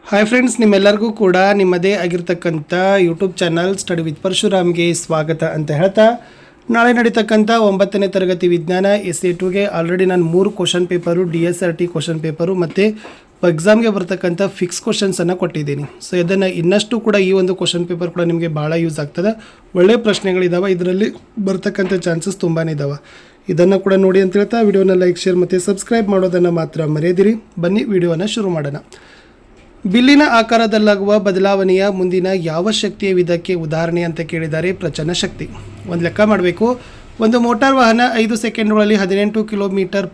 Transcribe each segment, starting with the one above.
Hi friends, ನಿಮ್ಮೆಲ್ಲರಿಗೂ ಕೂಡ ನಿಮ್ಮದೇ ಆಗಿರ್ತಕ್ಕಂಥ ಯೂಟ್ಯೂಬ್ ಚಾನಲ್ ಸ್ಟಡಿ ವಿತ್ ಪರಶುರಾಮ್ಗೆ ಸ್ವಾಗತ ಅಂತ ಹೇಳ್ತಾ, ನಾಳೆ ನಡೀತಕ್ಕಂಥ 9ನೇ ತರಗತಿ ವಿಜ್ಞಾನ SA2ಗೆ ಆಲ್ರೆಡಿ ನಾನು 3 question paper, DSRT question paper ಮತ್ತು ಎಕ್ಸಾಮ್ಗೆ ಬರ್ತಕ್ಕಂಥ ಫಿಕ್ಸ್ ಕ್ವಶನ್ಸನ್ನು ಕೊಟ್ಟಿದ್ದೀನಿ. ಸೊ ಇದನ್ನು ಇನ್ನಷ್ಟು ಕೂಡ ಈ ಒಂದು ಕ್ವಶನ್ ಪೇಪರ್ ಕೂಡ ನಿಮಗೆ ಭಾಳ ಯೂಸ್ ಆಗ್ತದೆ. ಒಳ್ಳೆಯ ಪ್ರಶ್ನೆಗಳಿದ್ದಾವೆ, ಇದರಲ್ಲಿ ಬರ್ತಕ್ಕಂಥ ಚಾನ್ಸಸ್ ತುಂಬಾ ಇದ್ದಾವೆ. ಇದನ್ನು ಕೂಡ ನೋಡಿ ಅಂತ ಹೇಳ್ತಾ ವಿಡಿಯೋನ ಲೈಕ್, ಶೇರ್ ಮತ್ತು ಸಬ್ಸ್ಕ್ರೈಬ್ ಮಾಡೋದನ್ನು ಮಾತ್ರ ಮರೆಯದಿರಿ. ಬನ್ನಿ ವಿಡಿಯೋನ ಶುರು ಮಾಡೋಣ. ಬಿಲ್ಲಿನ ಆಕಾರದಲ್ಲಾಗುವ ಬದಲಾವಣೆಯ ಮುಂದಿನ ಯಾವ ಶಕ್ತಿಯ ವಿಧಕ್ಕೆ ಉದಾಹರಣೆ ಅಂತ ಕೇಳಿದ್ದಾರೆ? ಪ್ರಚನ ಶಕ್ತಿ. ಒಂದು ಲೆಕ್ಕ ಮಾಡಬೇಕು. ಒಂದು ಮೋಟಾರ್ ವಾಹನ 5 ಸೆಕೆಂಡ್ಗಳಲ್ಲಿ 18 km/h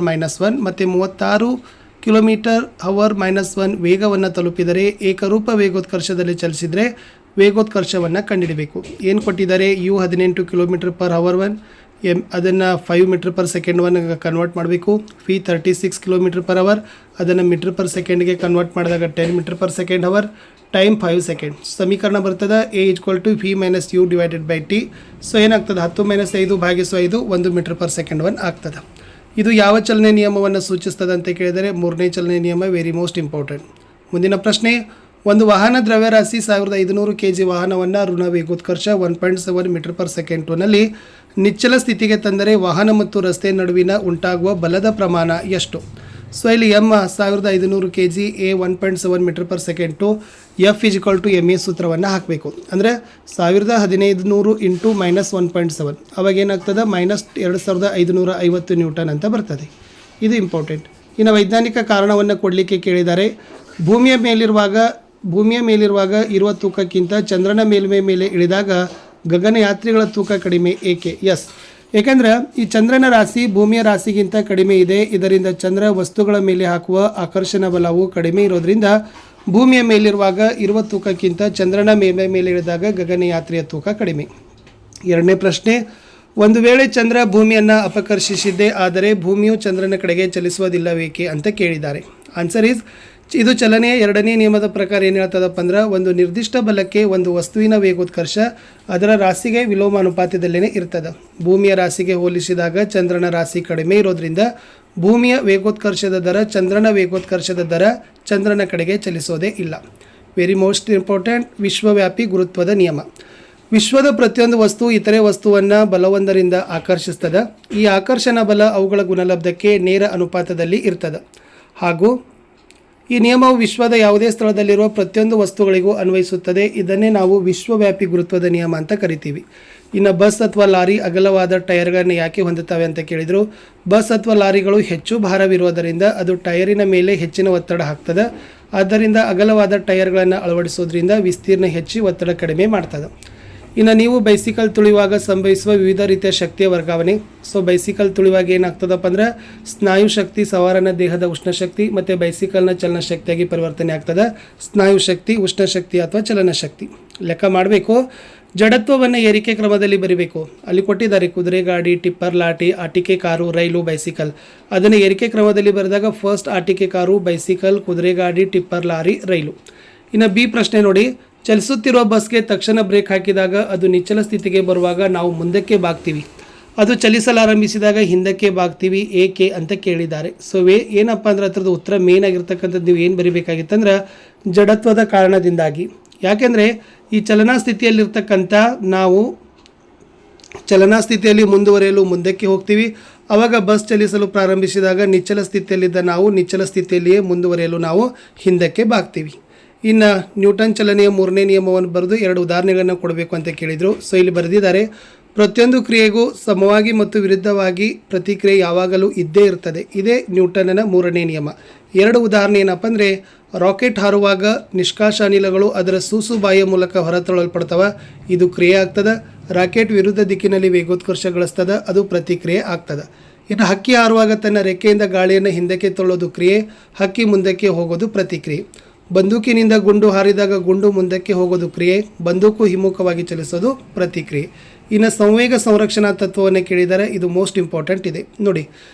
-1 ಮತ್ತು 36 km/h -1 ವೇಗವನ್ನು ತಲುಪಿದರೆ ಏಕರೂಪ ವೇಗೋತ್ಕರ್ಷದಲ್ಲಿ ಚಲಿಸಿದರೆ ವೇಗೋತ್ಕರ್ಷವನ್ನು ಕಂಡುಹಿಡಬೇಕು. ಏನು ಕೊಟ್ಟಿದ್ದಾರೆ? U 18 km/h ಅದನ್ನು 5 m/s ಕನ್ವರ್ಟ್ ಮಾಡಬೇಕು. ಫಿ 36 km/h ಅದನ್ನು m/s ಕನ್ವರ್ಟ್ ಮಾಡಿದಾಗ 10 m/s ಟೈಮ್ 5 ಸೆಕೆಂಡ್. ಸಮೀಕರಣ ಬರ್ತದೆ A = V - U/T. ಸೊ ಏನಾಗ್ತದೆ? 10 - 5 / 5 1 m/s ಆಗ್ತದೆ. ಇದು ಯಾವ ಚಲನೆ ನಿಯಮವನ್ನು ಸೂಚಿಸ್ತದೆ ಅಂತ ಕೇಳಿದರೆ 3ನೇ ಚಲನೆ ನಿಯಮ. Very most important. ಮುಂದಿನ ಪ್ರಶ್ನೆ, ಒಂದು ವಾಹನ ದ್ರವ್ಯರಾಶಿ 1500 kg ವಾಹನವನ್ನು ಋಣ ವೇಗೋತ್ಕರ್ಷ 1.7 m/s ನಲ್ಲಿ ನಿಚ್ಚಲ ಸ್ಥಿತಿಗೆ ತಂದರೆ ವಾಹನ ಮತ್ತು ರಸ್ತೆ ನಡುವಿನ ಉಂಟಾಗುವ ಬಲದ ಪ್ರಮಾಣ ಎಷ್ಟು? ಸೊ ಇಲ್ಲಿ M 1500 kg, A 1.7 m/s, F = ma ಸೂತ್ರವನ್ನು ಹಾಕಬೇಕು. ಅಂದರೆ 1500 × -1.7 ಅವಾಗ ಏನಾಗ್ತದೆ? -2550 ನ್ಯೂಟನ್ ಅಂತ ಬರ್ತದೆ. ಇದು ಇಂಪಾರ್ಟೆಂಟ್. ಇನ್ನು ವೈಜ್ಞಾನಿಕ ಕಾರಣವನ್ನು ಕೊಡಲಿಕ್ಕೆ ಕೇಳಿದ್ದಾರೆ. ಭೂಮಿಯ ಮೇಲಿರುವಾಗ ಇರುವ ತೂಕಕ್ಕಿಂತ ಚಂದ್ರನ ಮೇಲ್ಮೈ ಮೇಲೆ ಇಳಿದಾಗ ಗಗನಯಾತ್ರಿಗಳ ತೂಕ ಕಡಿಮೆ ಏಕೆ? ಎಸ್, ಏಕೆಂದರೆ ಈ ಚಂದ್ರನ ರಾಶಿ ಭೂಮಿಯ ರಾಶಿಗಿಂತ ಕಡಿಮೆ ಇದೆ. ಇದರಿಂದ ಚಂದ್ರ ವಸ್ತುಗಳ ಮೇಲೆ ಹಾಕುವ ಆಕರ್ಷಣ ಬಲವು ಕಡಿಮೆ ಇರೋದ್ರಿಂದ ಭೂಮಿಯ ಮೇಲಿರುವಾಗ ಇರುವ ತೂಕಕ್ಕಿಂತ ಚಂದ್ರನ ಮೇಲ್ಮೈ ಮೇಲೆ ಇಳಿದಾಗ ಗಗನಯಾತ್ರಿಯ ತೂಕ ಕಡಿಮೆ. ಎರಡನೇ ಪ್ರಶ್ನೆ, ಒಂದು ವೇಳೆ ಚಂದ್ರ ಭೂಮಿಯನ್ನು ಅಪಕರ್ಷಿಸಿದ್ದೇ ಆದರೆ ಭೂಮಿಯು ಚಂದ್ರನ ಕಡೆಗೆ ಚಲಿಸುವುದಿಲ್ಲವೇಕೆ ಅಂತ ಕೇಳಿದ್ದಾರೆ. ಆನ್ಸರ್ ಈಸ್, ಇದು ಚಲನೆಯ 2ನೇ ನಿಯಮದ ಪ್ರಕಾರ ಏನು ಹೇಳ್ತದಪ್ಪ ಅಂದ್ರೆ, ಒಂದು ನಿರ್ದಿಷ್ಟ ಬಲಕ್ಕೆ ಒಂದು ವಸ್ತುವಿನ ವೇಗೋತ್ಕರ್ಷ ಅದರ ರಾಶಿಗೆ ವಿಲೋಮಾನುಪಾತದಲ್ಲೇ ಇರ್ತದೆ. ಭೂಮಿಯ ರಾಶಿಗೆ ಹೋಲಿಸಿದಾಗ ಚಂದ್ರನ ರಾಶಿ ಕಡಿಮೆ ಇರೋದ್ರಿಂದ ಭೂಮಿಯ ವೇಗೋತ್ಕರ್ಷದ ದರ ಚಂದ್ರನ ವೇಗೋತ್ಕರ್ಷದ ದರ ಚಂದ್ರನ ಕಡೆಗೆ ಚಲಿಸೋದೇ ಇಲ್ಲ. Very most important. ವಿಶ್ವವ್ಯಾಪಿ ಗುರುತ್ವದ ನಿಯಮ. ವಿಶ್ವದ ಪ್ರತಿಯೊಂದು ವಸ್ತು ಇತರೆ ವಸ್ತುವನ್ನು ಬಲವೊಂದರಿಂದ ಆಕರ್ಷಿಸ್ತದೆ. ಈ ಆಕರ್ಷಣ ಬಲ ಅವುಗಳ ಗುಣಲಬ್ಧಕ್ಕೆ ನೇರ ಅನುಪಾತದಲ್ಲಿ ಇರ್ತದೆ. ಹಾಗೂ ಈ ನಿಯಮವು ವಿಶ್ವದ ಯಾವುದೇ ಸ್ಥಳದಲ್ಲಿರುವ ಪ್ರತಿಯೊಂದು ವಸ್ತುಗಳಿಗೂ ಅನ್ವಯಿಸುತ್ತದೆ. ಇದನ್ನೇ ನಾವು ವಿಶ್ವವ್ಯಾಪಿ ಗುರುತ್ವದ ನಿಯಮ ಅಂತ ಕರಿತೀವಿ. ಇನ್ನು ಬಸ್ ಅಥವಾ ಲಾರಿ ಅಗಲವಾದ ಟೈರ್ಗಳನ್ನು ಯಾಕೆ ಹೊಂದುತ್ತವೆ ಅಂತ ಕೇಳಿದರು. ಬಸ್ ಅಥವಾ ಲಾರಿಗಳು ಹೆಚ್ಚು ಭಾರವಿರುವುದರಿಂದ ಅದು ಟೈರಿನ ಮೇಲೆ ಹೆಚ್ಚಿನ ಒತ್ತಡ ಹಾಕ್ತದೆ. ಆದ್ದರಿಂದ ಅಗಲವಾದ ಟೈರ್ಗಳನ್ನು ಅಳವಡಿಸೋದ್ರಿಂದ ವಿಸ್ತೀರ್ಣ ಹೆಚ್ಚಿ ಒತ್ತಡ ಕಡಿಮೆ ಮಾಡ್ತದೆ. ಇನ್ನು ನೀವು ಬೈಸಿಕಲ್ ತುಳಿಯುವಾಗ ಸಂಭವಿಸುವ ವಿವಿಧ ರೀತಿಯ ಶಕ್ತಿಯ ವರ್ಗಾವಣೆ. ಸೊ ಬೈಸಿಕಲ್ ತುಳಿಯುವಾಗ ಏನಾಗ್ತದಪ್ಪ ಅಂದ್ರೆ, ಸ್ನಾಯು ಶಕ್ತಿ ಸವಾರನ ದೇಹದ ಉಷ್ಣಶಕ್ತಿ ಮತ್ತು ಬೈಸಿಕಲ್ನ ಚಲನ ಶಕ್ತಿಯಾಗಿ ಪರಿವರ್ತನೆ ಆಗ್ತದೆ. ಸ್ನಾಯು ಶಕ್ತಿ, ಉಷ್ಣಶಕ್ತಿ ಅಥವಾ ಚಲನ ಶಕ್ತಿ. ಲೆಕ್ಕ ಮಾಡಬೇಕು. ಜಡತ್ವವನ್ನು ಏರಿಕೆ ಕ್ರಮದಲ್ಲಿ ಬರೀಬೇಕು. ಅಲ್ಲಿ ಕೊಟ್ಟಿದ್ದಾರೆ ಕುದುರೆ ಗಾಡಿ, ಟಿಪ್ಪರ್, ಲಾಟಿ, ಆಟಿಕೆ ಕಾರು, ರೈಲು, ಬೈಸಿಕಲ್. ಅದನ್ನು ಏರಿಕೆ ಕ್ರಮದಲ್ಲಿ ಬರೆದಾಗ ಫಸ್ಟ್ ಆಟಿಕೆ ಕಾರು, ಬೈಸಿಕಲ್, ಕುದುರೆ ಗಾಡಿ, ಟಿಪ್ಪರ್, ಲಾರಿ, ರೈಲು. ಇನ್ನು ಬಿ ಪ್ರಶ್ನೆ ನೋಡಿ. ಚಲಿಸುತ್ತಿರುವ ಬಸ್ಗೆ ತಕ್ಷಣ ಬ್ರೇಕ್ ಹಾಕಿದಾಗ ಅದು ನಿಚ್ಚಲ ಸ್ಥಿತಿಗೆ ಬರುವಾಗ ನಾವು ಮುಂದಕ್ಕೆ ಬಾಗ್ತೀವಿ. ಅದು ಚಲಿಸಲಾರಂಭಿಸಿದಾಗ ಹಿಂದಕ್ಕೆ ಬಾಗ್ತೀವಿ. ಏಕೆ ಅಂತ ಕೇಳಿದ್ದಾರೆ. ಸೊ ಏನಪ್ಪ ಅಂದ್ರೆ ಅದರದ್ದು ಉತ್ತರ ಮೇನ್ ಆಗಿರ್ತಕ್ಕಂಥದ್ದು ನೀವು ಏನು ಬರೀಬೇಕಾಗಿತ್ತಂದ್ರೆ, ಜಡತ್ವದ ಕಾರಣದಿಂದಾಗಿ. ಯಾಕೆಂದರೆ ಈ ಚಲನಾ ಸ್ಥಿತಿಯಲ್ಲಿ ಮುಂದುವರಿಯಲು ಮುಂದಕ್ಕೆ ಹೋಗ್ತೀವಿ. ಆವಾಗ ಬಸ್ ಚಲಿಸಲು ಪ್ರಾರಂಭಿಸಿದಾಗ ನಿಚ್ಚಲ ಸ್ಥಿತಿಯಲ್ಲಿದ್ದ ನಾವು ನಿಚ್ಚಲ ಸ್ಥಿತಿಯಲ್ಲಿಯೇ ಮುಂದುವರಿಯಲು ನಾವು ಹಿಂದಕ್ಕೆ ಬಾಗ್ತೀವಿ. ಇನ್ನು ನ್ಯೂಟನ್ ಚಲನೆಯ 3ನೇ ನಿಯಮವನ್ನು ಬರೆದು 2 ಉದಾಹರಣೆಗಳನ್ನು ಕೊಡಬೇಕು ಅಂತ ಕೇಳಿದರು. ಸೊ ಇಲ್ಲಿ ಬರೆದಿದ್ದಾರೆ, ಪ್ರತಿಯೊಂದು ಕ್ರಿಯೆಗೂ ಸಮವಾಗಿ ಮತ್ತು ವಿರುದ್ಧವಾಗಿ ಪ್ರತಿಕ್ರಿಯೆ ಯಾವಾಗಲೂ ಇದ್ದೇ ಇರ್ತದೆ. ಇದೇ ನ್ಯೂಟನ್ನ 3ನೇ ನಿಯಮ. 2 ಉದಾಹರಣೆ ಏನಪ್ಪ ಅಂದರೆ, ರಾಕೆಟ್ ಹಾರುವಾಗ ನಿಷ್ಕಾಸ ಅನಿಲಗಳು ಅದರ ಸೂಸುಬಾಯಿಯ ಮೂಲಕ ಹೊರತಳ್ಳಲ್ಪಡ್ತವೆ. ಇದು ಕ್ರಿಯೆ ಆಗ್ತದೆ. ರಾಕೆಟ್ ವಿರುದ್ಧ ದಿಕ್ಕಿನಲ್ಲಿ ವೇಗೋತ್ಕರ್ಷ ಗಳಿಸ್ತದೆ. ಅದು ಪ್ರತಿಕ್ರಿಯೆ ಆಗ್ತದೆ. ಇನ್ನು ಹಕ್ಕಿ ಹಾರುವಾಗ ತನ್ನ ರೆಕ್ಕೆಯಿಂದ ಗಾಳಿಯನ್ನು ಹಿಂದಕ್ಕೆ ತಳ್ಳೋದು ಕ್ರಿಯೆ. ಹಕ್ಕಿ ಮುಂದಕ್ಕೆ ಹೋಗೋದು ಪ್ರತಿಕ್ರಿಯೆ. ಬಂದೂಕಿನಿಂದ ಗುಂಡು ಹಾರಿದಾಗ ಗುಂಡು ಮುಂದಕ್ಕೆ ಹೋಗೋದು ಕ್ರಿಯೆ. ಬಂದೂಕು ಹಿಮ್ಮುಖವಾಗಿ ಚಲಿಸೋದು ಪ್ರತಿಕ್ರಿಯೆ. ಇನ್ನು ಸಂವೇಗ ಸಂರಕ್ಷಣಾ ತತ್ವವನ್ನು ಕೇಳಿದರೆ ಇದು ಮೋಸ್ಟ್ ಇಂಪಾರ್ಟೆಂಟ್ ಇದೆ ನೋಡಿ.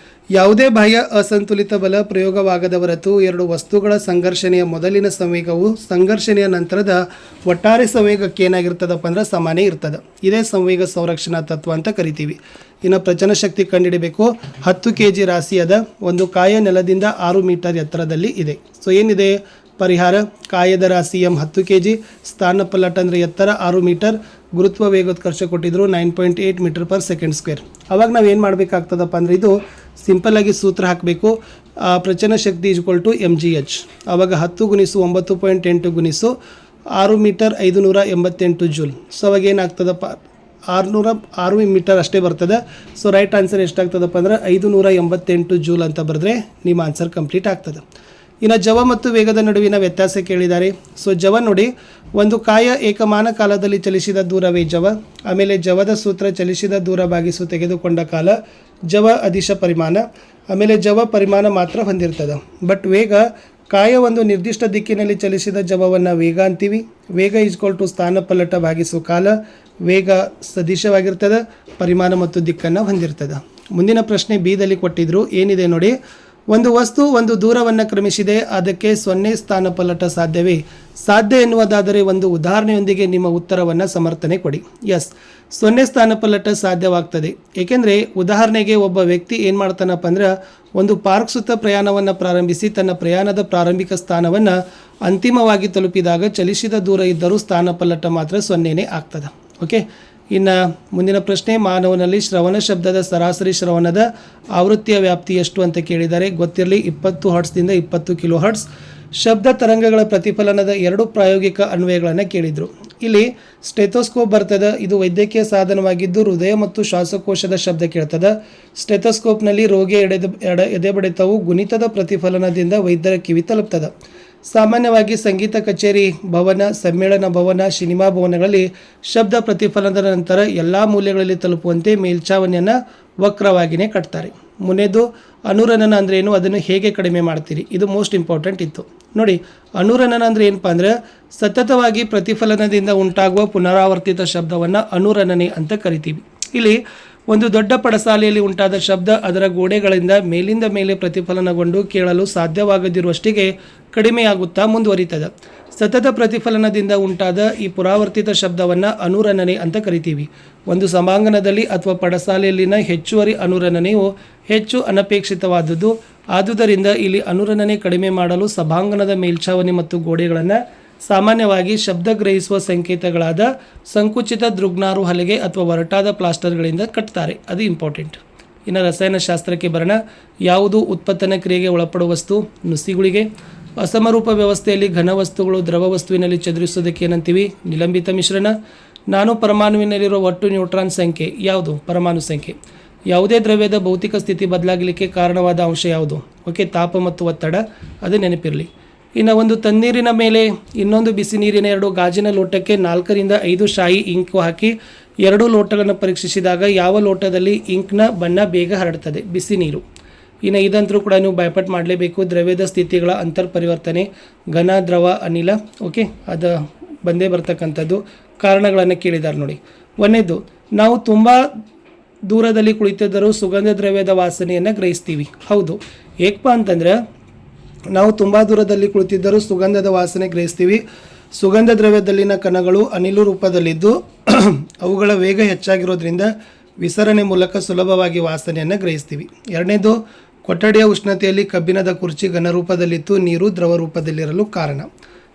ಯಾವುದೇ ಬಾಹ್ಯ ಅಸಂತುಲಿತ ಬಲ ಪ್ರಯೋಗವಾಗದ ಹೊರತು 2 ವಸ್ತುಗಳ ಸಂಘರ್ಷಣೆಯ ಮೊದಲಿನ ಸಂವೇಗವು ಸಂಘರ್ಷಣೆಯ ನಂತರದ ಒಟ್ಟಾರೆ ಸಂವೇಗಕ್ಕೆ ಏನಾಗಿರ್ತದಪ್ಪ ಅಂದ್ರೆ ಸಮಾನೇ ಇರ್ತದೆ. ಇದೇ ಸಂವೇಗ ಸಂರಕ್ಷಣಾ ತತ್ವ ಅಂತ ಕರಿತೀವಿ. ಇನ್ನು ಪ್ರಚನ ಶಕ್ತಿ ಕಂಡುಹಿಡಬೇಕು. 10 kg ರಾಶಿ ಅದ. ಒಂದು ಕಾಯ ನೆಲದಿಂದ 6 ಮೀಟರ್ ಎತ್ತರದಲ್ಲಿ ಇದೆ. ಸೊ ಏನಿದೆ? ಪರಿಹಾರ ಕಾಯದ ರಾಶಿ ಎಂ 10 kg, ಸ್ಥಾನಪಲ್ಲಟ ಅಂದರೆ ಎತ್ತರ 6 ಮೀಟರ್, ಗುರುತ್ವ ವೇಗೋತ್ಕರ್ಷ ಕೊಟ್ಟಿದ್ರು 9.8 ಮೀಟರ್ ಪರ್ ಸೆಕೆಂಡ್ ಸ್ಕ್ವೇರ್. ಅವಾಗ ನಾವು ಏನು ಮಾಡಬೇಕಾಗ್ತದಪ್ಪ ಅಂದರೆ ಇದು ಸಿಂಪಲ್ಲಾಗಿ ಸೂತ್ರ ಹಾಕಬೇಕು. ಪ್ರಚನ ಶಕ್ತಿ ಈಕ್ವಲ್ ಟು mgh. ಆವಾಗ 10 × 9.8 × 6 ಮೀಟರ್ 588 ಜೂಲ್. ಸೊ ಅವಾಗ ಏನಾಗ್ತದಪ್ಪ 606 ಮೀಟರ್ ಅಷ್ಟೇ ಬರ್ತದೆ. ಸೊ ರೈಟ್ ಆನ್ಸರ್ ಎಷ್ಟಾಗ್ತದಪ್ಪ ಅಂದರೆ 588 ಜೂಲ್ ಅಂತ ಬರೆದ್ರೆ ನಿಮ್ಮ ಆನ್ಸರ್ ಕಂಪ್ಲೀಟ್ ಆಗ್ತದೆ. ಇನ್ನು ಜವ ಮತ್ತು ವೇಗದ ನಡುವಿನ ವ್ಯತ್ಯಾಸ ಕೇಳಿದ್ದಾರೆ. ಸೊ ಜವ ನೋಡಿ, ಒಂದು ಕಾಯ ಏಕಮಾನ ಕಾಲದಲ್ಲಿ ಚಲಿಸಿದ ದೂರವೇ ಜವ. ಆಮೇಲೆ ಜವದ ಸೂತ್ರ ಚಲಿಸಿದ ದೂರ ಭಾಗಿಸು ತೆಗೆದುಕೊಂಡ ಕಾಲ, ಜವ ಅದಿಶ ಪರಿಮಾಣ. ಆಮೇಲೆ ಜವ ಪರಿಮಾಣ ಮಾತ್ರ ಹೊಂದಿರ್ತದೆ. ಬಟ್ ವೇಗ, ಕಾಯ ಒಂದು ನಿರ್ದಿಷ್ಟ ದಿಕ್ಕಿನಲ್ಲಿ ಚಲಿಸಿದ ಜವವನ್ನು ವೇಗ ಅಂತೀವಿ. ವೇಗ ಈಕ್ವಲ್ ಟು ಸ್ಥಾನಪಲ್ಲಟ ಭಾಗಿಸು ಕಾಲ. ವೇಗ ಸದಿಶವಾಗಿರ್ತದೆ, ಪರಿಮಾಣ ಮತ್ತು ದಿಕ್ಕನ್ನು ಹೊಂದಿರ್ತದೆ. ಮುಂದಿನ ಪ್ರಶ್ನೆ ಬಿದಲ್ಲಿ ಕೊಟ್ಟಿದ್ರು. ಏನಿದೆ ನೋಡಿ, ಒಂದು ವಸ್ತು ಒಂದು ದೂರವನ್ನು ಕ್ರಮಿಸಿದೆ, ಅದಕ್ಕೆ 0 ಸ್ಥಾನಪಲ್ಲಟ ಸಾಧ್ಯವೇ? ಸಾಧ್ಯ ಎನ್ನುವುದಾದರೆ ಒಂದು ಉದಾಹರಣೆಯೊಂದಿಗೆ ನಿಮ್ಮ ಉತ್ತರವನ್ನು ಸಮರ್ಥನೆ ಕೊಡಿ. ಎಸ್, 0 ಸ್ಥಾನಪಲ್ಲಟ ಸಾಧ್ಯವಾಗ್ತದೆ. ಏಕೆಂದರೆ ಉದಾಹರಣೆಗೆ ಒಬ್ಬ ವ್ಯಕ್ತಿ ಏನು ಮಾಡ್ತಾನಪ್ಪ ಅಂದ್ರೆ ಒಂದು ಪಾರ್ಕ್ ಸುತ್ತ ಪ್ರಯಾಣವನ್ನು ಪ್ರಾರಂಭಿಸಿ ತನ್ನ ಪ್ರಯಾಣದ ಪ್ರಾರಂಭಿಕ ಸ್ಥಾನವನ್ನು ಅಂತಿಮವಾಗಿ ತಲುಪಿದಾಗ ಚಲಿಸಿದ ದೂರ ಇದ್ದರೂ ಸ್ಥಾನಪಲ್ಲಟ ಮಾತ್ರ 0ನೇ ಆಗ್ತದೆ. ಓಕೆ, ಇನ್ನು ಮುಂದಿನ ಪ್ರಶ್ನೆ, ಮಾನವನಲ್ಲಿ ಶ್ರವಣ ಶಬ್ದದ ಸರಾಸರಿ ಶ್ರವಣದ ಆವೃತ್ತಿಯ ವ್ಯಾಪ್ತಿ ಎಷ್ಟು ಅಂತ ಕೇಳಿದ್ದಾರೆ. ಗೊತ್ತಿರಲಿ, 20 ಹರ್ಟ್ಸ್ದಿಂದ 20 ಕಿಲೋ ಹರ್ಟ್ಸ್. ಶಬ್ದ ತರಂಗಗಳ ಪ್ರತಿಫಲನದ 2 ಪ್ರಾಯೋಗಿಕ ಅನ್ವಯಗಳನ್ನು ಕೇಳಿದರು. ಇಲ್ಲಿ ಸ್ಟೆಥೋಸ್ಕೋಪ್ ಬರ್ತದೆ. ಇದು ವೈದ್ಯಕೀಯ ಸಾಧನವಾಗಿದ್ದು ಹೃದಯ ಮತ್ತು ಶ್ವಾಸಕೋಶದ ಶಬ್ದ ಕೇಳ್ತದೆ. ಸ್ಟೆಥೋಸ್ಕೋಪ್ನಲ್ಲಿ ರೋಗಿಯ ಎದೆಬಡಿತವು ಗುಣಿತದ ಪ್ರತಿಫಲನದಿಂದ ವೈದ್ಯರ ಕಿವಿ ತಲುಪ್ತದೆ. ಸಾಮಾನ್ಯವಾಗಿ ಸಂಗೀತ ಕಚೇರಿ ಭವನ, ಸಮ್ಮೇಳನ ಭವನ, ಸಿನಿಮಾ ಭವನಗಳಲ್ಲಿ ಶಬ್ದ ಪ್ರತಿಫಲನದ ನಂತರ ಎಲ್ಲ ಮೂಲೆಗಳಲ್ಲಿ ತಲುಪುವಂತೆ ಮೇಲ್ಛಾವಣಿಯನ್ನು ವಕ್ರವಾಗಿಯೇ ಕಟ್ತಾರೆ. ಮುಂದೆದು ಅನುರಣನ ಅಂದರೆ ಏನು, ಅದನ್ನು ಹೇಗೆ ಕಡಿಮೆ ಮಾಡ್ತೀರಿ? ಇದು ಮೋಸ್ಟ್ ಇಂಪಾರ್ಟೆಂಟ್ ಇತ್ತು ನೋಡಿ. ಅನುರಣನ ಅಂದರೆ ಏನಪ್ಪ ಅಂದರೆ ಸತತವಾಗಿ ಪ್ರತಿಫಲನದಿಂದ ಉಂಟಾಗುವ ಪುನರಾವರ್ತಿತ ಶಬ್ದವನ್ನು ಅನುರಣನೆ ಅಂತ ಕರಿತೀವಿ. ಇಲ್ಲಿ ಒಂದು ದೊಡ್ಡ ಪಡಸಾಲೆಯಲ್ಲಿ ಉಂಟಾದ ಶಬ್ದ ಅದರ ಗೋಡೆಗಳಿಂದ ಮೇಲಿಂದ ಮೇಲೆ ಪ್ರತಿಫಲನಗೊಂಡು ಕೇಳಲು ಸಾಧ್ಯವಾಗದಿರುವಷ್ಟಿಗೆ ಕಡಿಮೆಯಾಗುತ್ತಾ ಮುಂದುವರಿತದೆ. ಸತತ ಪ್ರತಿಫಲನದಿಂದ ಉಂಟಾದ ಈ ಪುನರಾವರ್ತಿತ ಶಬ್ದವನ್ನು ಅನುರಣನೆ ಅಂತ ಕರಿತೀವಿ. ಒಂದು ಸಭಾಂಗಣದಲ್ಲಿ ಅಥವಾ ಪಡಸಾಲೆಯಲ್ಲಿನ ಹೆಚ್ಚುವರಿ ಅನುರಣನೆಯು ಹೆಚ್ಚು ಅನಪೇಕ್ಷಿತವಾದದ್ದು. ಆದುದರಿಂದ ಇಲ್ಲಿ ಅನುರಣನೆ ಕಡಿಮೆ ಮಾಡಲು ಸಭಾಂಗಣದ ಮೇಲ್ಛಾವಣಿ ಮತ್ತು ಗೋಡೆಗಳನ್ನು ಸಾಮಾನ್ಯವಾಗಿ ಶಬ್ದ ಗ್ರಹಿಸುವ ಸಂಕೇತಗಳಾದ ಸಂಕುಚಿತ ದೃಗ್ನಾರು ಹಲಗೆ ಅಥವಾ ಒರಟಾದ ಪ್ಲಾಸ್ಟರ್ಗಳಿಂದ ಕಟ್ತಾರೆ. ಅದು ಇಂಪಾರ್ಟೆಂಟ್. ಇನ್ನು ರಸಾಯನಶಾಸ್ತ್ರಕ್ಕೆ ಬರೋಣ. ಯಾವುದು ಉತ್ಪತ್ತನ ಕ್ರಿಯೆಗೆ ಒಳಪಡುವ ವಸ್ತು? ನುಸಿಗುಳಿಗೆ. ಅಸಮರೂಪ ವ್ಯವಸ್ಥೆಯಲ್ಲಿ ಘನ ವಸ್ತುಗಳು ದ್ರವ ವಸ್ತುವಿನಲ್ಲಿ ಚದುರಿಸೋದಕ್ಕೆ ಏನಂತೀವಿ? ನಿಲಂಬಿತ ಮಿಶ್ರಣ. ನಾನು ಪರಮಾಣುವಿನಲ್ಲಿರುವ ಒಟ್ಟು ನ್ಯೂಟ್ರಾನ್ ಸಂಖ್ಯೆ ಯಾವುದು? ಪರಮಾಣು ಸಂಖ್ಯೆ. ಯಾವುದೇ ದ್ರವ್ಯದ ಭೌತಿಕ ಸ್ಥಿತಿ ಬದಲಾಗಲಿಕ್ಕೆ ಕಾರಣವಾದ ಅಂಶ ಯಾವುದು? ಓಕೆ, ತಾಪ ಮತ್ತು ಒತ್ತಡ. ಅದು ನೆನಪಿರಲಿ. ಇನ್ನು ಒಂದು ತಣ್ಣೀರಿನ ಮೇಲೆ ಇನ್ನೊಂದು ಬಿಸಿ ನೀರಿನ 2 ಗಾಜಿನ ಲೋಟಕ್ಕೆ 4 ರಿಂದ 5 ಶಾಯಿ ಇಂಕು ಹಾಕಿ 2 ಲೋಟಗಳನ್ನು ಪರೀಕ್ಷಿಸಿದಾಗ ಯಾವ ಲೋಟದಲ್ಲಿ ಇಂಕ್ನ ಬಣ್ಣ ಬೇಗ ಹರಡ್ತದೆ? ಬಿಸಿ ನೀರು. ಇನ್ನು ಇದಂತರೂ ಕೂಡ ನೀವು ಭಯಪಟ್ಟು ಮಾಡಲೇಬೇಕು. ದ್ರವ್ಯದ ಸ್ಥಿತಿಗಳ ಅಂತರ್ಪರಿವರ್ತನೆ, ಘನ, ದ್ರವ, ಅನಿಲ. ಓಕೆ, ಅದು ಬಂದೇ ಬರ್ತಕ್ಕಂಥದ್ದು. ಕಾರಣಗಳನ್ನು ಕೇಳಿದ್ದಾರೆ ನೋಡಿ. ಒಂದನೇದು, ನಾವು ತುಂಬ ದೂರದಲ್ಲಿ ಕುಳಿತಿದ್ದರೂ ಸುಗಂಧ ದ್ರವ್ಯದ ವಾಸನೆಯನ್ನು ಗ್ರಹಿಸ್ತೀವಿ. ಹೌದು. ಏಕಪ್ಪ ಅಂತಂದರೆ ನಾವು ತುಂಬ ದೂರದಲ್ಲಿ ಕುಳಿತಿದ್ದರೂ ಸುಗಂಧದ ವಾಸನೆ ಗ್ರಹಿಸ್ತೀವಿ. ಸುಗಂಧ ದ್ರವ್ಯದಲ್ಲಿನ ಕಣಗಳು ಅನಿಲ ರೂಪದಲ್ಲಿದ್ದು ಅವುಗಳ ವೇಗ ಹೆಚ್ಚಾಗಿರೋದ್ರಿಂದ ವಿಸರಣೆ ಮೂಲಕ ಸುಲಭವಾಗಿ ವಾಸನೆಯನ್ನು ಗ್ರಹಿಸ್ತೀವಿ. ಎರಡನೇದು, ಕೊಠಡಿಯ ಉಷ್ಣತೆಯಲ್ಲಿ ಕಬ್ಬಿಣದ ಕುರ್ಚಿ ಘನರೂಪದಲ್ಲಿತ್ತು, ನೀರು ದ್ರವ ರೂಪದಲ್ಲಿರಲು ಕಾರಣ.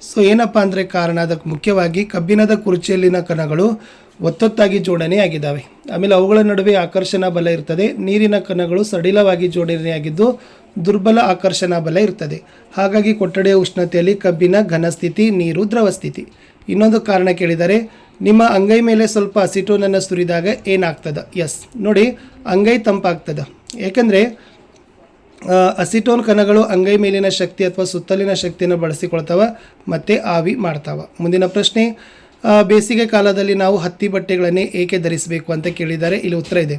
ಸೊ ಏನಪ್ಪ ಅಂದರೆ ಕಾರಣ, ಅದಕ್ಕೆ ಮುಖ್ಯವಾಗಿ ಕಬ್ಬಿಣದ ಕುರ್ಚಿಯಲ್ಲಿನ ಕಣಗಳು ಒತ್ತೊತ್ತಾಗಿ ಜೋಡಣೆಯಾಗಿದ್ದಾವೆ. ಆಮೇಲೆ ಅವುಗಳ ನಡುವೆ ಆಕರ್ಷಣಾ ಬಲ ಇರ್ತದೆ. ನೀರಿನ ಕಣಗಳು ಸಡಿಲವಾಗಿ ಜೋಡಣೆಯಾಗಿದ್ದು ದುರ್ಬಲ ಆಕರ್ಷಣಾ ಬಲ ಇರ್ತದೆ. ಹಾಗಾಗಿ ಕೊಠಡಿಯ ಉಷ್ಣತೆಯಲ್ಲಿ ಕಬ್ಬಿಣ ಘನಸ್ಥಿತಿ, ನೀರು ದ್ರವ ಸ್ಥಿತಿ. ಇನ್ನೊಂದು ಕಾರಣ ಕೇಳಿದರೆ, ನಿಮ್ಮ ಅಂಗೈ ಮೇಲೆ ಸ್ವಲ್ಪ ಅಸಿಟೋನನ್ನು ಸುರಿದಾಗ ಏನಾಗ್ತದೆ? ಎಸ್ ನೋಡಿ, ಅಂಗೈ ತಂಪಾಗ್ತದೆ. ಏಕೆಂದರೆ ಅಸಿಟೋನ್ ಕಣಗಳು ಅಂಗೈ ಮೇಲಿನ ಶಕ್ತಿ ಅಥವಾ ಸುತ್ತಲಿನ ಶಕ್ತಿಯನ್ನು ಬಳಸಿಕೊಳ್ತಾವ ಮತ್ತು ಆವಿ ಮಾಡ್ತಾವ. ಮುಂದಿನ ಪ್ರಶ್ನೆ, ಬೇಸಿಗೆ ಕಾಲದಲ್ಲಿ ನಾವು ಹತ್ತಿ ಬಟ್ಟೆಗಳನ್ನೇ ಏಕೆ ಧರಿಸಬೇಕು ಅಂತ ಕೇಳಿದ್ದಾರೆ. ಇಲ್ಲಿ ಉತ್ತರ ಇದೆ.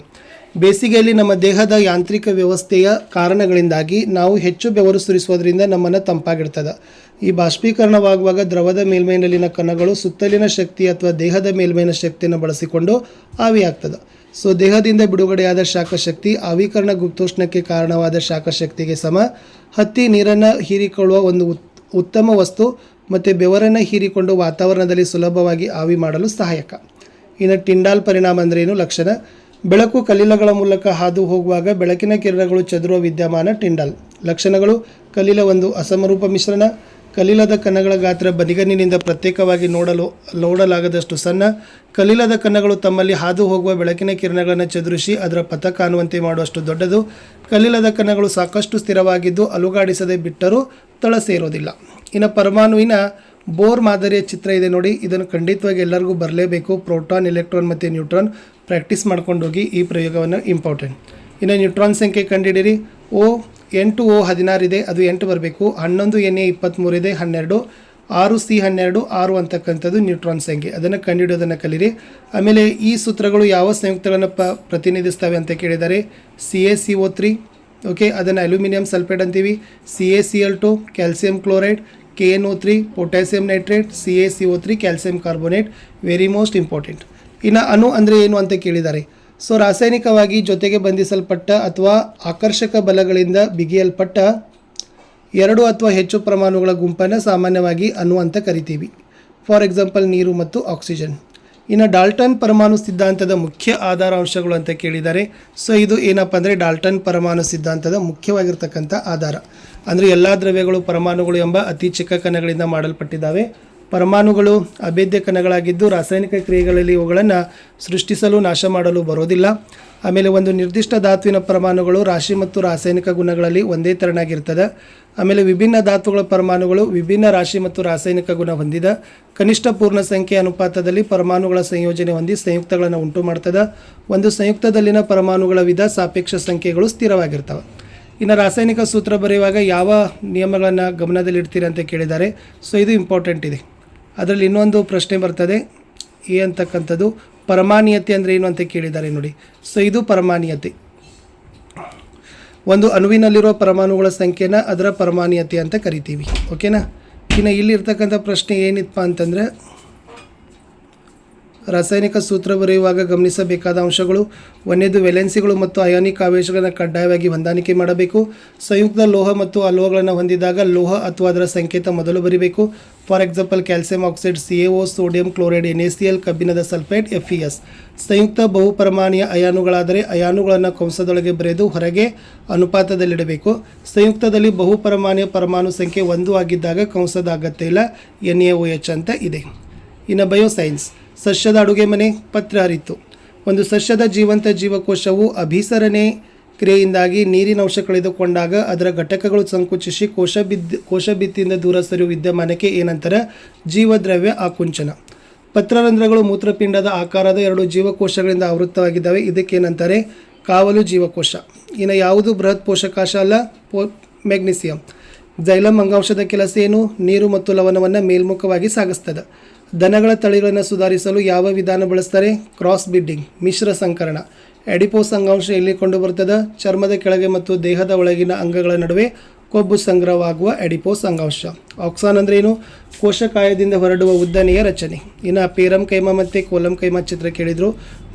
ಬೇಸಿಗೆಯಲ್ಲಿ ನಮ್ಮ ದೇಹದ ಯಾಂತ್ರಿಕ ವ್ಯವಸ್ಥೆಯ ಕಾರಣಗಳಿಂದಾಗಿ ನಾವು ಹೆಚ್ಚು ಬೆವರು ಸುರಿಸೋದ್ರಿಂದ ನಮ್ಮನ್ನು ತಂಪಾಗಿರ್ತದೆ. ಈ ಬಾಷ್ಪೀಕರಣವಾಗುವಾಗ ದ್ರವದ ಮೇಲ್ಮೈನಲ್ಲಿನ ಕಣಗಳು ಸುತ್ತಲಿನ ಶಕ್ತಿ ಅಥವಾ ದೇಹದ ಮೇಲ್ಮೈನ ಶಕ್ತಿಯನ್ನು ಬಳಸಿಕೊಂಡು ಆವಿಯಾಗ್ತದೆ. ಸೊ ದೇಹದಿಂದ ಬಿಡುಗಡೆಯಾದ ಶಾಖಶಕ್ತಿ ಆವಿಕರಣ ಗುಪ್ತೋಷ್ಣಕ್ಕೆ ಕಾರಣವಾದ ಶಾಖಶಕ್ತಿಗೆ ಸಮ. ಹತ್ತಿ ನೀರನ್ನು ಹೀರಿಕೊಳ್ಳುವ ಒಂದು ಉತ್ತಮ ವಸ್ತು ಮತ್ತು ಬೆವರನ್ನು ಹೀರಿಕೊಂಡು ವಾತಾವರಣದಲ್ಲಿ ಸುಲಭವಾಗಿ ಆವಿ ಮಾಡಲು ಸಹಾಯಕ. ಇನ್ನು ಟಿಂಡಾಲ್ ಪರಿಣಾಮ ಅಂದರೆ ಏನು? ಲಕ್ಷಣ, ಬೆಳಕು ಕಲ್ಲಿಲಗಳ ಮೂಲಕ ಹಾದು ಹೋಗುವಾಗ ಬೆಳಕಿನ ಕಿರಣಗಳು ಚದುರುವ ವಿದ್ಯಮಾನ ಟಿಂಡಾಲ್. ಲಕ್ಷಣಗಳು, ಕಲ್ಲಿಲ ಒಂದು ಅಸಮರೂಪ ಮಿಶ್ರಣ, ಕಲಿಲದ ಕಣಗಳ ಗಾತ್ರ ಬದಿಗಣ್ಣಿನಿಂದ ಪ್ರತ್ಯೇಕವಾಗಿ ನೋಡಲಾಗದಷ್ಟು ಸಣ್ಣ. ಕಲಿಲದ ಕಣಗಳು ತಮ್ಮಲ್ಲಿ ಹಾದು ಹೋಗುವ ಬೆಳಕಿನ ಕಿರಣಗಳನ್ನು ಚದುರಿಸಿ ಅದರ ಪಥ ಕಾಣುವಂತೆ ಮಾಡುವಷ್ಟು ದೊಡ್ಡದು. ಕಲಿಲದ ಕಣಗಳು ಸಾಕಷ್ಟು ಸ್ಥಿರವಾಗಿದ್ದು ಅಲುಗಾಡಿಸದೆ ಬಿಟ್ಟರೂ ತಳ ಸೇರೋದಿಲ್ಲ. ಇನ್ನು ಪರಮಾಣುವಿನ ಬೋರ್ ಮಾದರಿಯ ಚಿತ್ರ ಇದೆ ನೋಡಿ, ಇದನ್ನು ಖಂಡಿತವಾಗಿ ಎಲ್ಲರಿಗೂ ಬರಲೇಬೇಕು. ಪ್ರೋಟಾನ್, ಎಲೆಕ್ಟ್ರಾನ್ ಮತ್ತು ನ್ಯೂಟ್ರಾನ್ ಪ್ರಾಕ್ಟೀಸ್ ಮಾಡ್ಕೊಂಡು ಹೋಗಿ ಈ ಪ್ರಯೋಗವನ್ನು ಇಂಪಾರ್ಟೆಂಟ್. ಇನ್ನು ನ್ಯೂಟ್ರಾನ್ ಸಂಖ್ಯೆ ಕಂಡುಹಿಡಿಯಿರಿ. O16 ಇದೆ, ಅದು 8 ಬರಬೇಕು. 11 Na23 ಇದೆ, 12. 6C12 6 ಅಂತಕ್ಕಂಥದ್ದು ನ್ಯೂಟ್ರಾನ್ ಸಂಖ್ಯೆ. ಅದನ್ನು ಕಂಡುಹಿಡಿಯೋದನ್ನು ಕಲೀರಿ. ಆಮೇಲೆ ಈ ಸೂತ್ರಗಳು ಯಾವ ಸಂಯುಕ್ತಗಳನ್ನು ಪ್ರತಿನಿಧಿಸ್ತವೆ ಅಂತ ಕೇಳಿದ್ದಾರೆ. CaCO3, ಓಕೆ, ಅದನ್ನು ಅಲ್ಯೂಮಿನಿಯಂ ಸಲ್ಫೇಟ್ ಅಂತೀವಿ. CaCl2 calcium chloride, KNO3 potassium nitrate, CaCO3 calcium carbonate. Very most important. ಇನ್ನು ಅಣು ಅಂದರೆ ಏನು ಅಂತ ಕೇಳಿದ್ದಾರೆ. ಸೊ ರಾಸಾಯನಿಕವಾಗಿ ಜೊತೆಗೆ ಬಂಧಿಸಲ್ಪಟ್ಟ ಅಥವಾ ಆಕರ್ಷಕ ಬಲಗಳಿಂದ ಬಿಗಿಯಲ್ಪಟ್ಟ 2 ಅಥವಾ ಹೆಚ್ಚು ಪರಮಾಣುಗಳ ಗುಂಪನ್ನು ಸಾಮಾನ್ಯವಾಗಿ ಅಣು ಅಂತ ಕರಿತೀವಿ. ಫಾರ್ ಎಕ್ಸಾಂಪಲ್ ನೀರು ಮತ್ತು ಆಕ್ಸಿಜನ್. ಇನ್ನು ಡಾಲ್ಟನ್ ಪರಮಾಣು ಸಿದ್ಧಾಂತದ ಮುಖ್ಯ ಆಧಾರ ಅಂಶಗಳು ಅಂತ ಕೇಳಿದ್ದಾರೆ. ಸೊ ಇದು ಏನಪ್ಪ ಅಂದರೆ ಡಾಲ್ಟನ್ ಪರಮಾಣು ಸಿದ್ಧಾಂತದ ಮುಖ್ಯವಾಗಿರ್ತಕ್ಕಂಥ ಆಧಾರ. ಅಂದರೆ ಎಲ್ಲ ದ್ರವ್ಯಗಳು ಪರಮಾಣುಗಳು ಎಂಬ ಅತಿ ಚಿಕ್ಕ ಕಣಗಳಿಂದ ಮಾಡಲ್ಪಟ್ಟಿದ್ದಾವೆ. ಪರಮಾಣುಗಳು ಅಭೇದ್ಯ ಕಣಗಳಾಗಿದ್ದು ರಾಸಾಯನಿಕ ಕ್ರಿಯೆಗಳಲ್ಲಿ ಇವುಗಳನ್ನು ಸೃಷ್ಟಿಸಲು ನಾಶ ಮಾಡಲು ಬರೋದಿಲ್ಲ. ಆಮೇಲೆ ಒಂದು ನಿರ್ದಿಷ್ಟ ಧಾತುವಿನ ಪರಮಾಣುಗಳು ರಾಶಿ ಮತ್ತು ರಾಸಾಯನಿಕ ಗುಣಗಳಲ್ಲಿ ಒಂದೇ ತೆರನಾಗಿರ್ತದೆ. ಆಮೇಲೆ ವಿಭಿನ್ನ ಧಾತುಗಳ ಪರಮಾಣುಗಳು ವಿಭಿನ್ನ ರಾಶಿ ಮತ್ತು ರಾಸಾಯನಿಕ ಗುಣ ಹೊಂದಿದ ಕನಿಷ್ಠ ಪೂರ್ಣ ಸಂಖ್ಯೆ ಅನುಪಾತದಲ್ಲಿ ಪರಮಾಣುಗಳ ಸಂಯೋಜನೆ ಹೊಂದಿ ಸಂಯುಕ್ತಗಳನ್ನು ಉಂಟು ಮಾಡ್ತದೆ. ಒಂದು ಸಂಯುಕ್ತದಲ್ಲಿನ ಪರಮಾಣುಗಳ ವಿಧ ಸಾಪೇಕ್ಷ ಸಂಖ್ಯೆಗಳು ಸ್ಥಿರವಾಗಿರ್ತವೆ. ಇನ್ನು ರಾಸಾಯನಿಕ ಸೂತ್ರ ಬರೆಯುವಾಗ ಯಾವ ನಿಯಮಗಳನ್ನು ಗಮನದಲ್ಲಿಡ್ತೀರಿ ಅಂತ ಕೇಳಿದ್ದಾರೆ. ಸೊ ಇದು ಇಂಪಾರ್ಟೆಂಟ್ ಇದೆ. ಅದರಲ್ಲಿ ಇನ್ನೊಂದು ಪ್ರಶ್ನೆ ಬರ್ತದೆ ಅಂತಕ್ಕಂಥದ್ದು ಪರಮಾಣೀಯತೆ ಅಂದರೆ ಏನು ಅಂತ ಕೇಳಿದ್ದಾರೆ ನೋಡಿ. ಸೊ ಇದು ಪರಮಾಣೀಯತೆ. ಒಂದು ಅಣುವಿನಲ್ಲಿರುವ ಪರಮಾಣುಗಳ ಸಂಖ್ಯೆನ ಅದರ ಪರಮಾಣೀಯತೆ ಅಂತ ಕರಿತೀವಿ. ಓಕೆನಾ. ಇನ್ನು ಇಲ್ಲಿರ್ತಕ್ಕಂಥ ಪ್ರಶ್ನೆ ಏನಿತ್ತಪ್ಪ ಅಂತಂದರೆ ರಾಸಾಯನಿಕ ಸೂತ್ರ ಬರೆಯುವಾಗ ಗಮನಿಸಬೇಕಾದ ಅಂಶಗಳು. ಒಂದನೇದು ವೆಲೆನ್ಸಿಗಳು ಮತ್ತು ಅಯಾನಿಕ್ ಆವೇಶಗಳನ್ನು ಕಡ್ಡಾಯವಾಗಿ ಹೊಂದಾಣಿಕೆ ಮಾಡಬೇಕು. ಸಂಯುಕ್ತ ಲೋಹ ಮತ್ತು ಅಲೋಹಗಳನ್ನು ಹೊಂದಿದಾಗ ಲೋಹ ಅಥವಾ ಅದರ ಸಂಕೇತ ಮೊದಲು ಬರೀಬೇಕು. For example calcium oxide CaO, sodium chloride NaCl, ಕಬ್ಬಿಣದ ಸಲ್ಫೇಟ್ FeS. ಸಂಯುಕ್ತ ಬಹುಪರಮಾಣುಯ ಅಯಾನುಗಳಾದರೆ ಅಯಾನುಗಳನ್ನು ಕಂಸದೊಳಗೆ ಬರೆದು ಹೊರಗೆ ಅನುಪಾತದಲ್ಲಿಡಬೇಕು. ಸಂಯುಕ್ತದಲ್ಲಿ ಬಹುಪರಮಾಣುಯ ಪರಮಾಣು ಸಂಖ್ಯೆ 1 ಆಗಿದ್ದಾಗ ಕಂಸದ ಅಗತ್ಯ ಇಲ್ಲ, NaOH ಅಂತ ಇದೆ. ಇನ್ನು ಬಯೋಸೈನ್ಸ್. ಸಸ್ಯದ ಅಡುಗೆ ಮನೆ ಪತ್ರ ಹರಿತು. ಒಂದು ಸಸ್ಯದ ಜೀವಂತ ಜೀವಕೋಶವು ಅಭಿಸರಣೆ ಕ್ರಿಯೆಯಿಂದಾಗಿ ನೀರಿನ ಅಂಶ ಕಳೆದುಕೊಂಡಾಗ ಅದರ ಘಟಕಗಳು ಸಂಕುಚಿಸಿ ಕೋಶಭಿತ್ತಿಯಿಂದ ದೂರ ಸರಿಯುವ ವಿದ್ಯಮಾನಕ್ಕೆ ಏನಂತಾರೆ? ಜೀವದ್ರವ್ಯ ಆಕುಂಚನ. ಪತ್ರರಂಧ್ರಗಳು ಮೂತ್ರಪಿಂಡದ ಆಕಾರದ 2 ಜೀವಕೋಶಗಳಿಂದ ಆವೃತ್ತವಾಗಿದ್ದಾವೆ. ಇದಕ್ಕೇನಂತಾರೆ? ಕಾವಲು ಜೀವಕೋಶ. ಇನ್ನು ಯಾವುದು ಬೃಹತ್ ಪೋಷಕಾಂಶ ಅಲ್ಲ? ಮೆಗ್ನೀಸಿಯಂ. ಜೈಲಮ್ ಅಂಗಾಂಶದ ಕೆಲಸ ಏನು? ನೀರು ಮತ್ತು ಲವಣವನ್ನು ಮೇಲ್ಮುಖವಾಗಿ ಸಾಗಿಸ್ತದೆ. ದನಗಳ ತಳಿಗಳನ್ನು ಸುಧಾರಿಸಲು ಯಾವ ವಿಧಾನ ಬಳಸ್ತಾರೆ? ಕ್ರಾಸ್ ಬ್ರೀಡಿಂಗ್, ಮಿಶ್ರ ಸಂಕರಣ. ಎಡಿಪೋಸ್ ಅಂಗಾಂಶ ಎಲ್ಲಿ ಕಂಡು ಬರ್ತದೆ? ಚರ್ಮದ ಕೆಳಗೆ ಮತ್ತು ದೇಹದ ಒಳಗಿನ ಅಂಗಗಳ ನಡುವೆ ಕೊಬ್ಬು ಸಂಗ್ರಹವಾಗುವ ಎಡಿಪೋಸ್ ಅಂಗಾಂಶ. ಆಕ್ಸಾನ್ ಅಂದರೆ ಏನು? ಕೋಶಕಾಯದಿಂದ ಹೊರಡುವ ಉದ್ದನೆಯ ರಚನೆ. ಇನ್ನು ಪೇರಮ್ ಕೈಮಾ ಮತ್ತು ಕೋಲಂ ಕೈಮಾ ಚಿತ್ರ ಕೇಳಿದರು,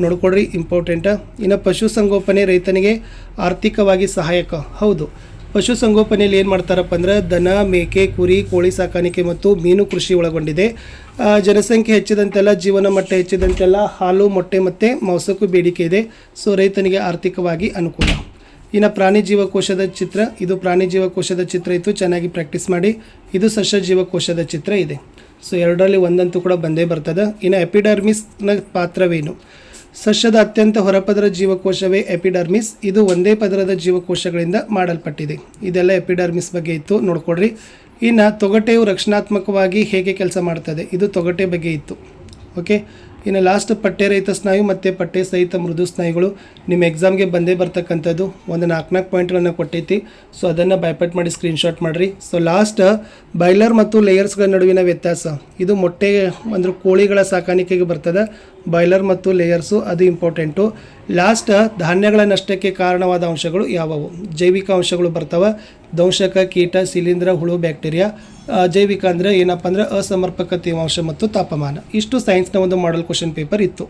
ನೋಡ್ಕೊಡ್ರಿ, ಇಂಪಾರ್ಟೆಂಟ. ಇನ್ನು ಪಶುಸಂಗೋಪನೆ ರೈತನಿಗೆ ಆರ್ಥಿಕವಾಗಿ ಸಹಾಯಕ. ಹೌದು, ಪಶುಸಂಗೋಪನೆಯಲ್ಲಿ ಏನು ಮಾಡ್ತಾರಪ್ಪ ಅಂದ್ರೆ ದನ, ಮೇಕೆ, ಕುರಿ, ಕೋಳಿ ಸಾಕಾಣಿಕೆ ಮತ್ತು ಮೀನು ಕೃಷಿ ಒಳಗೊಂಡಿದೆ. ಜನಸಂಖ್ಯೆ ಹೆಚ್ಚಿದಂತೆಲ್ಲ, ಜೀವನ ಮಟ್ಟ ಹೆಚ್ಚಿದಂತೆಲ್ಲ ಹಾಲು, ಮೊಟ್ಟೆ ಮತ್ತು ಮಾಂಸಕ್ಕೂ ಬೇಡಿಕೆ ಇದೆ. ಸೊ ರೈತನಿಗೆ ಆರ್ಥಿಕವಾಗಿ ಅನುಕೂಲ. ಇನ್ನು ಪ್ರಾಣಿ ಜೀವಕೋಶದ ಚಿತ್ರ. ಇದು ಪ್ರಾಣಿ ಜೀವಕೋಶದ ಚಿತ್ರ ಇತ್ತು, ಚೆನ್ನಾಗಿ ಪ್ರಾಕ್ಟೀಸ್ ಮಾಡಿ. ಇದು ಸಸ್ಯ ಜೀವಕೋಶದ ಚಿತ್ರ ಇದೆ. ಸೊ ಎರಡರಲ್ಲಿ ಒಂದಂತೂ ಕೂಡ ಬಂದೇ ಬರ್ತದೆ. ಇನ್ನು ಎಪಿಡರ್ಮಿಸ್ನ ಪಾತ್ರವೇನು? ಸಸ್ಯದ ಅತ್ಯಂತ ಹೊರಪದರ ಜೀವಕೋಶವೇ ಎಪಿಡರ್ಮಿಸ್. ಇದು ಒಂದೇ ಪದರದ ಜೀವಕೋಶಗಳಿಂದ ಮಾಡಲ್ಪಟ್ಟಿದೆ. ಇದೆಲ್ಲ ಎಪಿಡರ್ಮಿಸ್ ಬಗ್ಗೆ ಇತ್ತು, ನೋಡ್ಕೊಡ್ರಿ. ಇನ್ನು ತೊಗಟೆಯು ರಕ್ಷಣಾತ್ಮಕವಾಗಿ ಹೇಗೆ ಕೆಲಸ ಮಾಡ್ತದೆ? ಇದು ತೊಗಟೆ ಬಗ್ಗೆ ಇತ್ತು. ಓಕೆ. ಇನ್ನು ಲಾಸ್ಟ್ ಪಠ್ಯರಹಿತ ಸ್ನಾಯು ಮತ್ತು ಪಠ್ಯ ಸಹಿತ ಮೃದು ಸ್ನಾಯುಗಳು ನಿಮ್ಮ ಎಕ್ಸಾಮ್ಗೆ ಬಂದೇ ಬರ್ತಕ್ಕಂಥದ್ದು. ಒಂದು 4 ಪಾಯಿಂಟ್ಗಳನ್ನು ಕೊಟ್ಟೈತಿ. ಸೊ ಅದನ್ನು ಬೈಪಟ್ ಮಾಡಿ ಸ್ಕ್ರೀನ್ಶಾಟ್ ಮಾಡಿರಿ. ಸೊ ಲಾಸ್ಟ್ ಬಾಯ್ಲರ್ ಮತ್ತು ಲೇಯರ್ಸ್ಗಳ ನಡುವಿನ ವ್ಯತ್ಯಾಸ. ಇದು ಮೊಟ್ಟೆ ಅಂದರೆ ಕೋಳಿಗಳ ಸಾಕಾಣಿಕೆಗೆ ಬರ್ತದೆ. ಬಾಯ್ಲರ್ ಮತ್ತು ಲೇಯರ್ಸು, ಅದು ಇಂಪಾರ್ಟೆಂಟು. ಲಾಸ್ಟ್ ಧಾನ್ಯಗಳ ನಷ್ಟಕ್ಕೆ ಕಾರಣವಾದ ಅಂಶಗಳು ಯಾವುವು? ಜೈವಿಕ ಅಂಶಗಳು ಬರ್ತವೆ. ದಂಶಕ, ಕೀಟ, ಶಿಲೀಂಧ್ರ, ಹುಳು, ಬ್ಯಾಕ್ಟೀರಿಯಾ. ಜೈವಿಕ ಅಂದರೆ ಏನಪ್ಪ ಅಂದರೆ ಅಸಮರ್ಪಕ ತೇವಾಂಶ ಮತ್ತು ತಾಪಮಾನ. ಇಷ್ಟು ಸೈನ್ಸ್ನ ಒಂದು ಮಾಡೆಲ್ ಕ್ವಶನ್ ಪೇಪರ್ ಇತ್ತು.